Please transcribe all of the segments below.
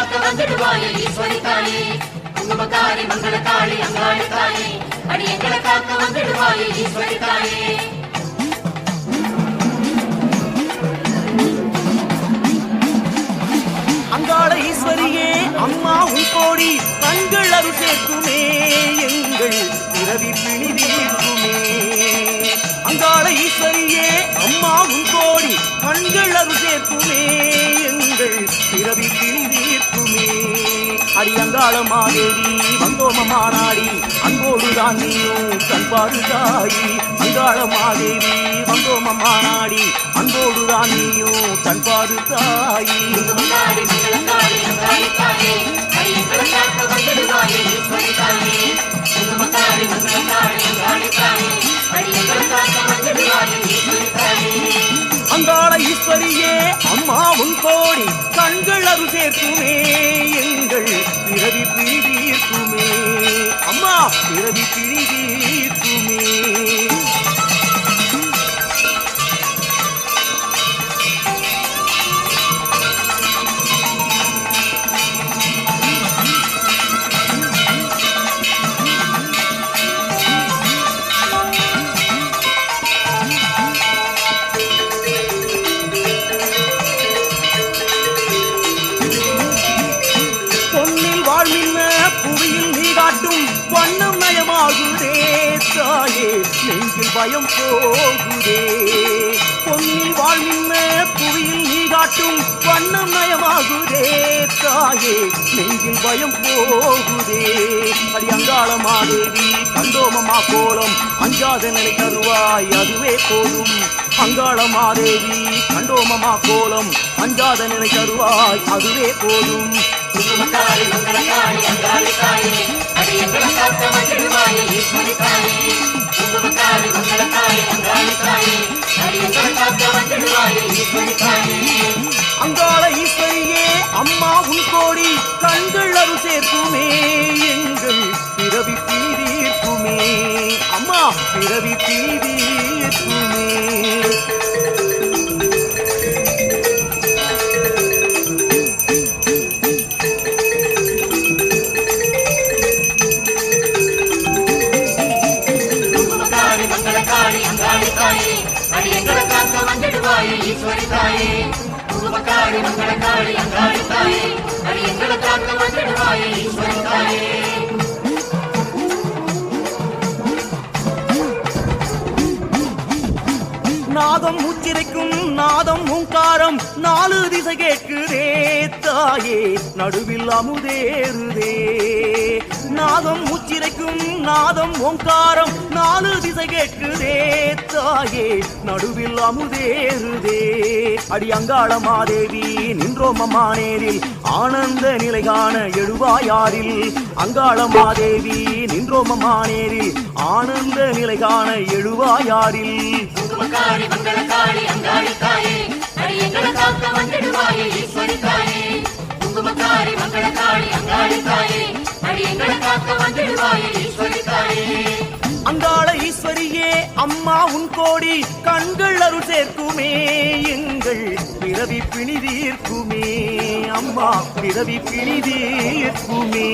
காக்க வந்துடுவாயே ஈஸ்வரி தாயே குங்குமக்காரி மங்களக்காளி அங்காளி தாயே அடி எங்களை காக்க வந்துடுவாயே ஈஸ்வரி தாயே அங்காள ஈஸ்வரியே அம்மா உன் கோடி கண்கள் அருள் சேர்க்குமே எங்கள் பிறவி பிணி தீர்க்குமே அங்காள ஈஸ்வரியே அம்மா உன் கோடி கண்கள் அருள் சேர்க்குமே எங்கள் பிறவி பிணி தீர்க்குமே அடி அங்காள மாதேவி வந்தோமமா நாடி அன்போடுதான் நீயும் கண்பாடு தாயி அங்காள மாதேவி வந்தோமமா நாடி அன்போடுதான் நீயும் கண்பாடு தாயி அங்காள ஈஸ்வரியே அம்மா உன் கோடி கண்கள் அருள் சேர்க்குமே எங்கள் பிறவி பிணி தீர்க்குமே அம்மா பிறவி பிணி தீர்க்குமே நெஞ்சில் பயம் போகுதே பொன்னில் வாழ்மின்ன புவியில் நீ காட்டும் வண்ணம் நயமாகுதே தாயே நெஞ்சில் பயம் போகுதே அடி அங்காள மாதேவி கண்டோமமா கோலம் அஞ்சாத நிலை தருவாய் அதுவே போதும் அங்காள மாதேவி கண்டோமமா கோலம் அஞ்சாத நிலை தருவாய் அதுவே போதும் குங்குமக்காரி மங்களக்காளி அங்காளி தாயே அடி எங்களை காக்க வந்துடுவாயே ஈஸ்வரி தாயே குங்குமக்காரி மங்களக்காளி அங்காளி தாயே அடி எங்களை காக்க வந்துடுவாயே ஈஸ்வரி தாயே அங்காள ஈஸ்வரியே அம்மா உன் கோடி கண்கள் அருள் சேர்க்குமே எங்கள் பிறவி பிணி தீர்க்குமே அம்மா பிறவி பிணி தீர்க்குமே அடி எங்களை காக்க வந்துடுவாயே ஈஸ்வரி தாயே குங்குமக்காரி மங்களக்காளி அங்காளி தாயே அடி எங்களை காக்க வந்துடுவாயே ஈஸ்வரி தாயே நாதம் உச்சிரைக்கும் நாதம் ஓங்காரம் நாலு திசை கேட்குதே தாயே நடுவில் அமுதேறுதே நாதம் உச்சிரைக்கும் நாதம் ஓங்காரம் நாலு திசை கேட்குதே தாயே நடுவில் அமுதேறுதே அடி அங்காள மாதேவி நின்றோமம்மா நேரில் ஆனந்த நிலை காண எழுவாயாரில் அங்காள மாதேவி நின்றோமம்மா நேரில் ஆனந்த நிலை காண எழுவாயாரில் குங்குமக்காரி மங்களக்காளி அங்காளி தாயே அடி எங்களை காக்க வந்துடுவாயே ஈஸ்வரி தாயே குங்குமக்காரி மங்களக்காளி அங்காளி தாயே அடி எங்களை காக்க வந்துடுவாயே ஈஸ்வரி தாயே அங்காள ஈஸ்வரியே அம்மா உன் கோடி கண்கள் அருள் சேர்க்குமே எங்கள் பிறவி பிணி தீர்க்குமே அம்மா பிறவி பிணி தீர்க்குமே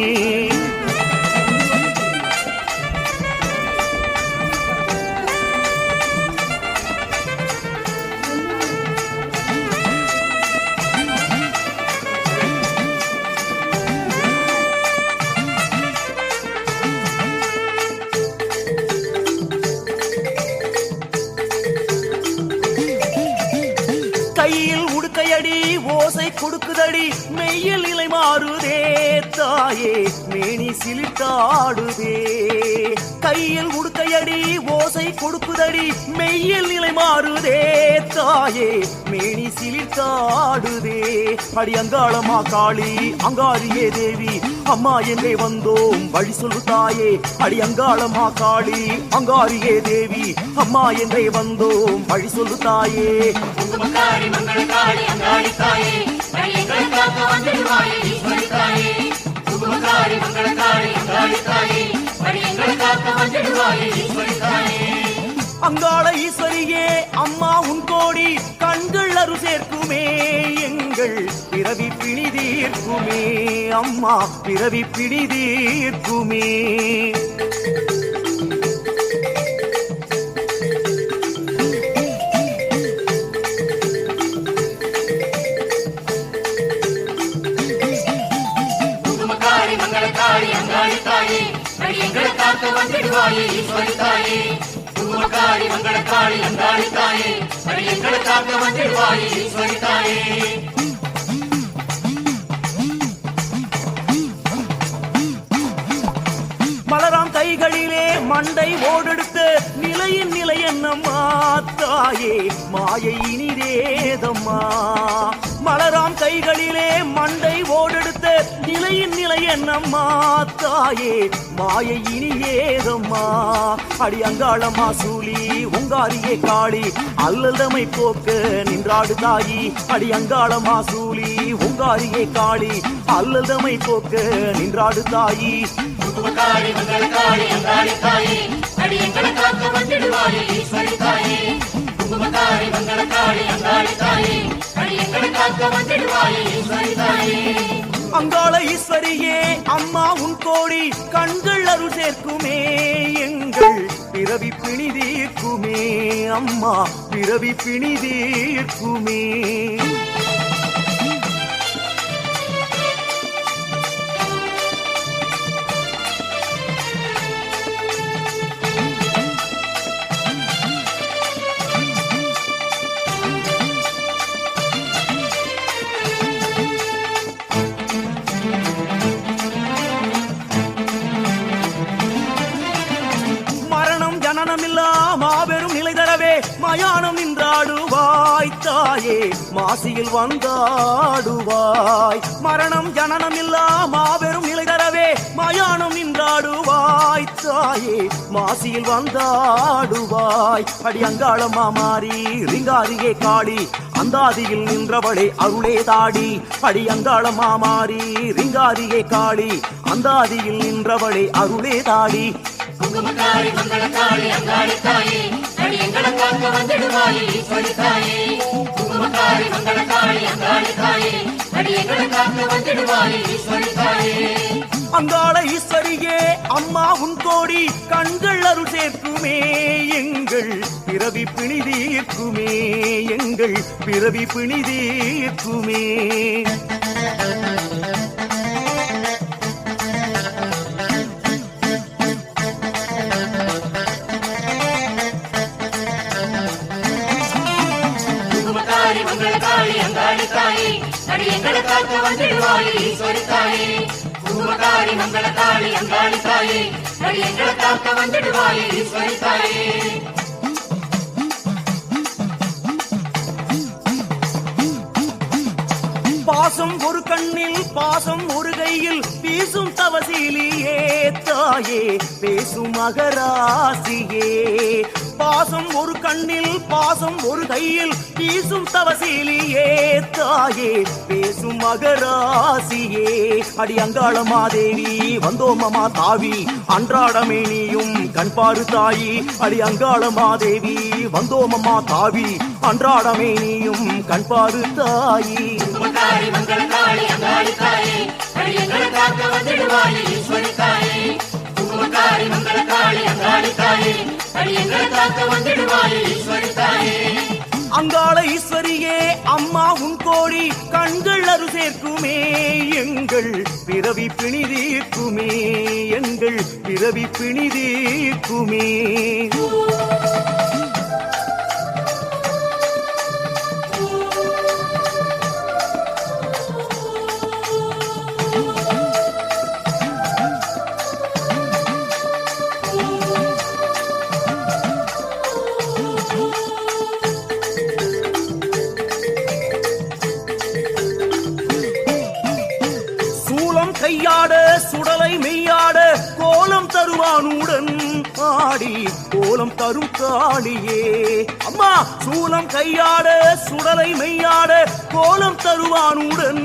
கையில் உடுக்கையடி ஓசை கொடுக்குதடி மெய்யில் நிலை மாறுதே தாயே மேனி சிலிட்டாடுதே கையில் உடுக்கையடி ஓசை கொடுக்குதடி மெய்யில் நிலை மாறுதே தாயே மேனி சிலிட்டாடுதே அடி அங்காளமா காளி அங்காரியே தேவி அம்மா என்றே வந்தோம் வழி சொல்லு தாயே அடி அங்காளமா காளி அங்காரியே தேவி அம்மா என்றே வந்தோம் வழி சொல்லு தாயே குங்குமக்காரி மங்களக்காளி அங்காளி தாயே அடி எங்களை காக்க வந்துடுவாயே ஈஸ்வரி தாயே குங்குமக்காரி மங்களக்காளி அங்காளி தாயே அடி எங்களை காக்க வந்துடுவாயே ஈஸ்வரி தாயே அங்காள ஈஸ்வரியே அம்மா உன் கோடி கண்கள் அருள் சேர்க்குமே எங்கள் எங்கள் பிறவி பிணி தீர்க்குமே அம்மா பிறவி பிணி தீர்க்குமே. குங்குமக்காரி மங்களக்காரி அங்காளி தாயே அடி எங்களை காக்க வந்துடுவாயே ஈஸ்வரி தாயே. குங்குமக்காரி மங்களக்காரி அங்காளி தாயே அடி எங்களை காக்க வந்துடுவாயே ஈஸ்வரி தாயே. மலராம் கைகளிலே மண்டை ஓடெடுத்த நிலையின் நிலை என்னம்மா தாயே மாயை இனிதேதம்மா. மலராம் கைகளிலே மண்டை ஓடெடுத்த நிலையின் நிலை என்னம்மா தாயே மாயை இனியேதம்மா. அடி அங்காளம்மா சூலி உங்காரியே காளி அல்லதமை போக்க நின்றாடு தாயி. அடி அங்காளம்மா சூலி உங்காரியே காளி அல்லதமை போக்க நின்றாடு தாயி. குங்குமக்காரி மங்களக்காரி அங்காளி தாயே அடி எங்களை காக்க வந்துடுவாயே ஈஸ்வரி தாயே. குங்குமக்காரி மங்களக்காரி அங்காளி தாயே அடி எங்களை காக்க வந்துடுவாயே ஈஸ்வரி தாயே. அங்காள ஈஸ்வரியே அம்மா உன் கோடி கண்கள் அருள் சேர்க்குமே எங்கள் பிறவி பிணி தீர்க்குமே அம்மா பிறவி பிணி தீர்க்குமே. ஜனனமில்லா மாபெரும் நிலை தரவே மயானம் நின்றாடுவாய் தாயே மாசியில் வந்தாடுவாய். மரணம் ஜனனமில்லா மாபெரும் நிலை தரவே மயானம் நின்றாடுவாய் தாயே மாசியில் வந்தாடுவாய். அடி அங்காளம்மா மாறி ரிங்காரியே காளி அந்தாதியில் நின்றவளே அருளே தாடி. அடி அங்காளம்மா மாறி ரிங்காரியே காளி அந்தாதியில் நின்றவளே அருளே தாடி. குங்குமக்காரி மங்களக்காரி அங்காளி தாயே அடி எங்களை காக்க வந்துடுவாயே ஈஸ்வரி தாயே. குங்குமக்காரி மங்களக்காரி அங்காளி தாயே அடி எங்களை காக்க வந்துடுவாயே ஈஸ்வரி தாயே. அங்காள ஈஸ்வரியே அம்மா உன் கோடி கண்கள் அருள் சேர்க்குமே எங்கள் பிறவி பிணி தீர்க்குமே எங்கள் பிறவி பிணி தீர்க்குமே. குங்குமக்காரி மங்களக்காரி அங்காளி தாயே அடி எங்களை காக்க வந்துடுவாயே ஈஸ்வரி தாயே. குங்குமக்காரி மங்களக்காரி அங்காளி தாயே அடி எங்களை காக்க வந்துடுவாயே ஈஸ்வரி தாயே. பாசம் ஒரு கண்ணில் பாசம் ஒரு கையில் வீசும் தவசீலியே தாயே பேசும் மகராசியே. பாசம் ஒரு கண்ணில் பாசம் ஒரு கையில் வீசும் தவசீலியே தாயே பேசும் மகராசியே. அடி அங்காளம்மா தேவி வந்தோமமா தாவி அன்றாடமே நீயும் கண்பாரு தாயி. அடி அங்காளம்மா தேவி வந்தோமமா தாவி அன்றாடமே நீயும் கண்பாரு தாயி. குங்குமக்காரி மங்களக்காரி அங்காளி தாயே அடி எங்களை காக்க வந்துடுவாயே ஈஸ்வரி தாயே. குங்குமக்காரி மங்களக்காரி அங்காளி தாயே அடி எங்களை காக்க வந்துடுவாயே ஈஸ்வரி தாயே. அங்காள ஈஸ்வரியே அம்மா உன் கோடி கண்கள் அருள் சேர்க்குமே எங்கள் பிறவி பிணி தீர்க்குமே எங்கள் பிறவி பிணி தீர்க்குமே. சூலம் கையாட சுடலை மெய்யாட கோலம் தருவானுடன் ஆடி கோலம் தரும் காளியே அம்மா சூலம் கையாட சுடலை மெய்யாட கோலம் தருவானுடன்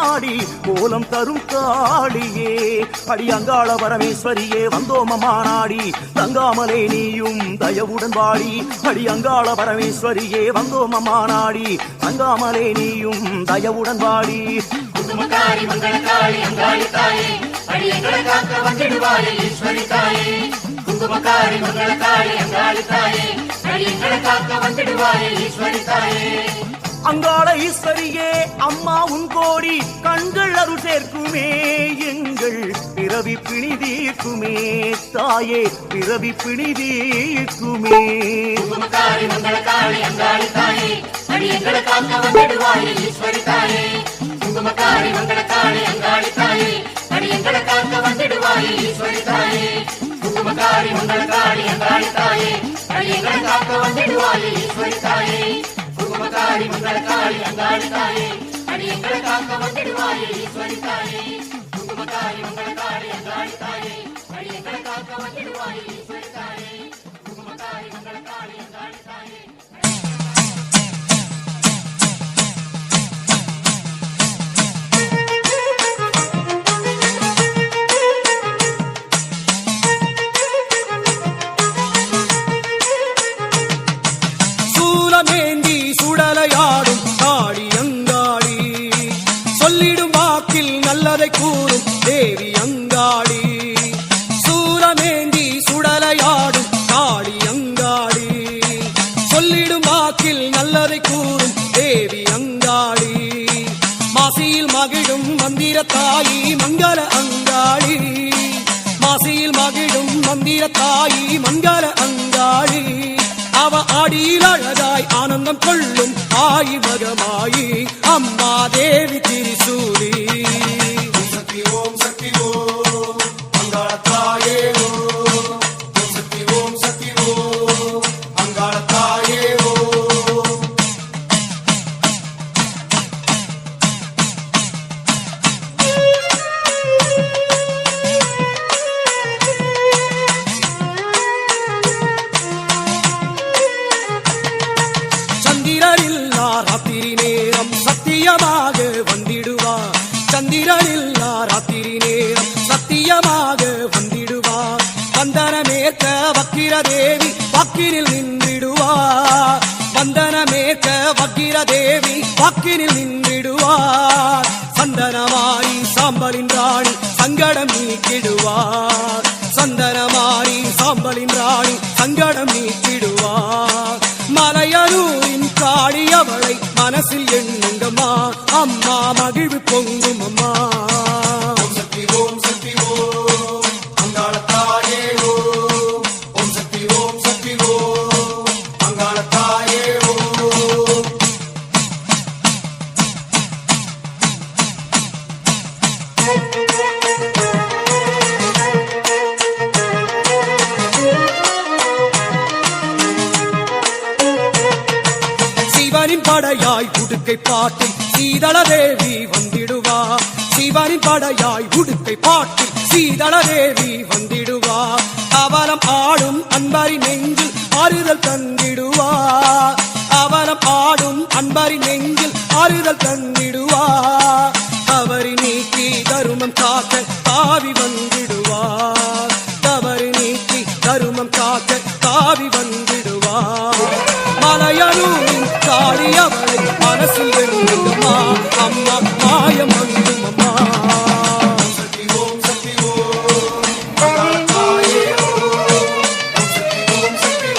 ஆடி கோலம் தரும் காளியே அடி அங்காள பரமேஸ்வரியே வந்தோமம்மா நாடி தங்காமலே நீயும் தயவுடன் வாடி அடி அங்காள பரமேஸ்வரியே வந்தோமம்மா நாடி தங்காமலே நீயும் தயவுடன் வாடி குங்குமக்காரி மங்களக்காரி அங்காளி தாயே அடியங்களை காக்க வந்திடுவாயே ஈஸ்வரி தாயே குங்குமக்காரி மங்களக்காரி அங்காளி தாயே அடியங்களை காக்க வந்திடுவாயே ஈஸ்வரி தாயே அங்காள ஈஸ்வரியே அம்மா உன் கோடி கண்கள் அருள் சேர்க்குமே எங்கள் பிறவி பிணிதீர்க்குமே தாயே பிறவி பிணிதீர்க்குமே குங்குமக்காரி மங்களக்காரி அங்காளி தாயே அடியங்களை காக்க வந்திடுவாயே ஈஸ்வரி தாயே குங்குமக்காரி மங்களக்காரி அங்காளி தாயே அடியங்களை காக்க வந்திடுவாயே ஈஸ்வரி தாயே குங்குமக்காரி மங்களக்காரி அங்காளி தாயே அடியங்களை காக்க வந்திடுவாயே ஈஸ்வரி தாயே குங்குமக்காரி மங்களக்காரி அங்காளி தாயே அடியங்களை காக்க வந்திடுவாயே ஈஸ்வரி தாயே குங்குமக்காரி மங்களக்காரி அங்காளி தாயே அடியங்களை காக்க வந்திடுவாயே ஈஸ்வரி தாயே குங்குமக்காரி மங்களக்காரி அங்காளி தாயே சூலமேந்தி சுடலையாடும் காளி அங்காளி சொல்லிடும் வாக்கில் நல்லதை கூறும் தேவி அங்காளி சூலமேந்தி சுடலையாடும் காளி அங்காளி சொல்லிடும் வாக்கில் நல்லதை கூறும் தேவி அங்காளி மாசியில் மகிழும் மந்திர தாயி மங்கள அங்காளி மாசியில் மகிழும் மந்திர தாயி மங்கள அங்காளி அவ ஆடியில் அழகாய் ஆனந்தம் கொள்ளும் ஆயி மகமாயி அம்மா தேவி திரிசூலி சக்தி ஓம் அங்காள தாயே ஓம் சக்தி ஓம் அங்காள தாயே ஓம் சந்திரனில்லா ராத்திரி நேரம் சத்தியமாக வந்திடுவார் சந்திரனில்லா ராத்திரி நேரம் சத்தியமாக வந்திடுவார் வந்தனமேற்க வக்கிர தேவி வாக்கினில் நின்றிடுவார் வந்தனமேற்க வக்கிர தேவி வாக்கினில் நின்றிடுவார் சந்தனமாரி சாம்பலின் ராணி சங்கடம் நீக்கிடுவார் சந்தனமாரி சாம்பலின் ராணி சங்கடம் நீக்கிடுவார் மலையனூரின் காளி அவளை மனசில் எண்ணுங்கம்மா அம்மா மகிழ்வு பொங்கும் அம்மா சக்தி ஓம் அங்காள தாயே ஓம் சக்தி ஓம் அங்காள தாயே ஓம் சிவனின் படையாய் உடுக்கை பாட்டும் சீதள தேவி வந்திடுவா சிவனின் படையாய் உடுக்கை பாட்டும் சீதள தேவி வந்திடுவா அவலம் ஆடும் அன்பரி நெஞ்சில் ஆறுதல் தந்திடுவா அவலம் ஆடும் அன்பரி நெஞ்சில் ஆறுதல் தந்திடுவா தவறி நீக்கி தருமம் காக்க தாவி வந்திடுவா தவறு நீக்கி தருமம் காக்க தாவி வந்திடுவா மலையனூரின் காளி அவளை மனசில் எண்ணுமா அம்மா மாயம் வந்தும் அம்மா சக்தி ஓம் அங்காள தாயே ஓம் சக்தி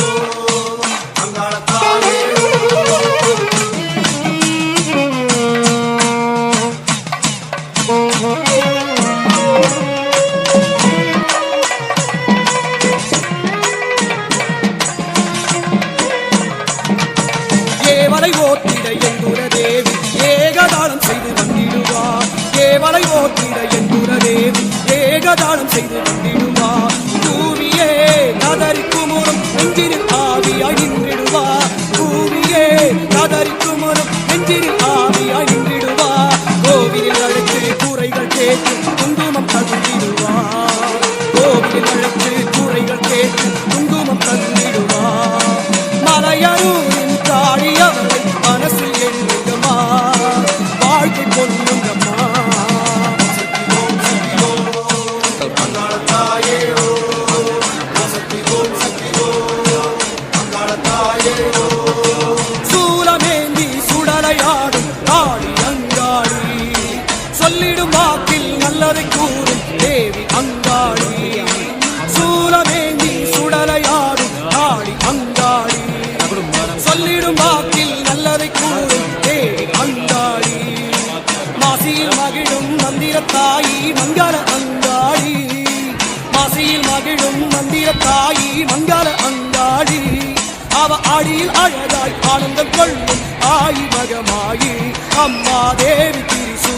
ஓம் அங்காள தாயே ஏவலை ஓட்டிட எங்குற தேவி ஏகதாளம் செய்து வந்திடுவா ஏவலை ஓட்டிட எங்குற தேவி ஏகதாளம் செய்து வந்திடுவா பூமியே கதறிக்குமுறும் நெஞ்சினில் ஆவியாய் நின்றிடுவா பூமியே கதறிக்குமுறும் நெஞ்சினில் ஆவியாய் நின்றிடுவா கோவிலில் அழைத்து கூரைகள் கேட்டு குங்குமம் தந்திடுவார். கோவில் அழைத்து குறைகள் கேட்டு குங்குமம் தந்திடுவார். மலையனூரின் காளி அவளை மனசில் எண்ணுங்கம்மா, வாழ்க்கை பொண்ணுங்கம்மா. சூலமேந்தி சுடலையாடும் காளி அங்காளி, சொல்லிடும் வாக்கில் நல்லதை கூறும் தேவி அங்காளி. சூலமேந்தி சுடலையாடும் காளி அங்காளி, சொல்லிடும் வாக்கில் நல்லதை கூறும் தேவி அங்காளி. மாசியில் மகிழும் மந்திரத்தாயி மங்கள அங்காளி, மாசியில் மகிழும் மந்திரத்தாயி மங்கள அங்காளி. அவ அடியில் அழகாய் ஆனந்தம் கொள்ளும் ஆயி மகமாயி அம்மா தேவி திரிசூ